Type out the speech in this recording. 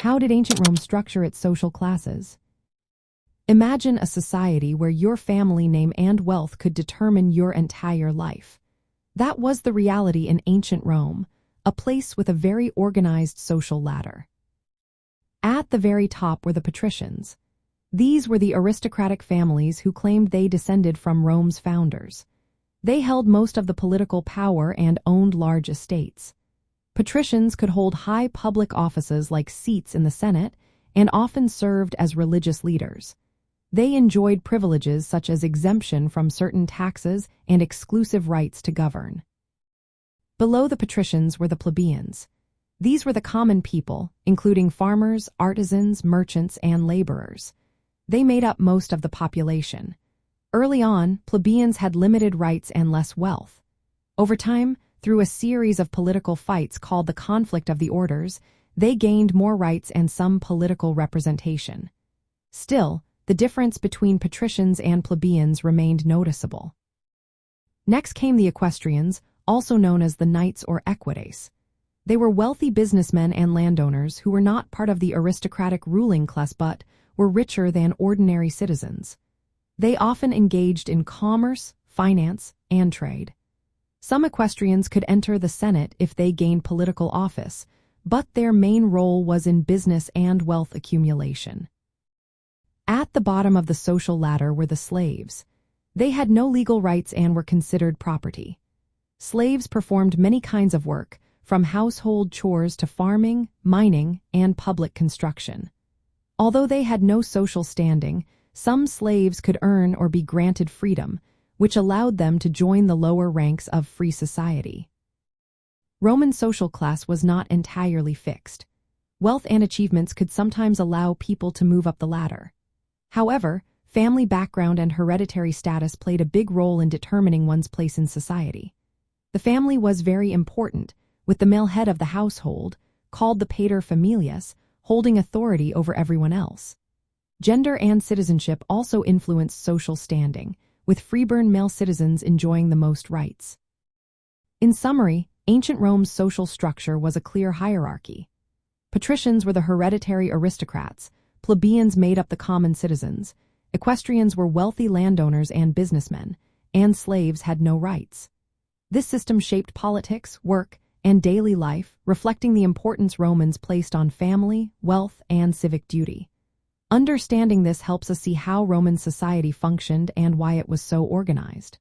How did ancient Rome structure its social classes? Imagine a society where your family name and wealth could determine your entire life. That was the reality in ancient Rome, a place with a very organized social ladder. At the very top were the patricians. These were the aristocratic families who claimed they descended from Rome's founders. They held most of the political power and owned large estates. Patricians could hold high public offices like seats in the Senate and often served as religious leaders. They enjoyed privileges such as exemption from certain taxes and exclusive rights to govern. Below the patricians were the plebeians. These were the common people, including farmers, artisans, merchants, and laborers. They made up most of the population. Early on, plebeians had limited rights and less wealth. Over time, through a series of political fights called the conflict of the orders, they gained more rights and some political representation. Still, the difference between patricians and plebeians remained noticeable. Next came the equestrians, also known as the knights or equites. They were wealthy businessmen and landowners who were not part of the aristocratic ruling class but were richer than ordinary citizens. They often engaged in commerce, finance, and trade. Some equestrians could enter the Senate if they gained political office, but their main role was in business and wealth accumulation. At the bottom of the social ladder were the slaves. They had no legal rights and were considered property. Slaves performed many kinds of work, from household chores to farming, mining, and public construction. Although they had no social standing, some slaves could earn or be granted freedom, which allowed them to join the lower ranks of free society. Roman social class was not entirely fixed. Wealth and achievements could sometimes allow people to move up the ladder. However, family background and hereditary status played a big role in determining one's place in society. The family was very important, with the male head of the household, called the pater familias, holding authority over everyone else. Gender and citizenship also influenced social standing, with freeborn male citizens enjoying the most rights. In summary, ancient Rome's social structure was a clear hierarchy. Patricians were the hereditary aristocrats, plebeians made up the common citizens, equestrians were wealthy landowners and businessmen, and slaves had no rights. This system shaped politics, work, and daily life, reflecting the importance Romans placed on family, wealth, and civic duty. Understanding this helps us see how Roman society functioned and why it was so organized.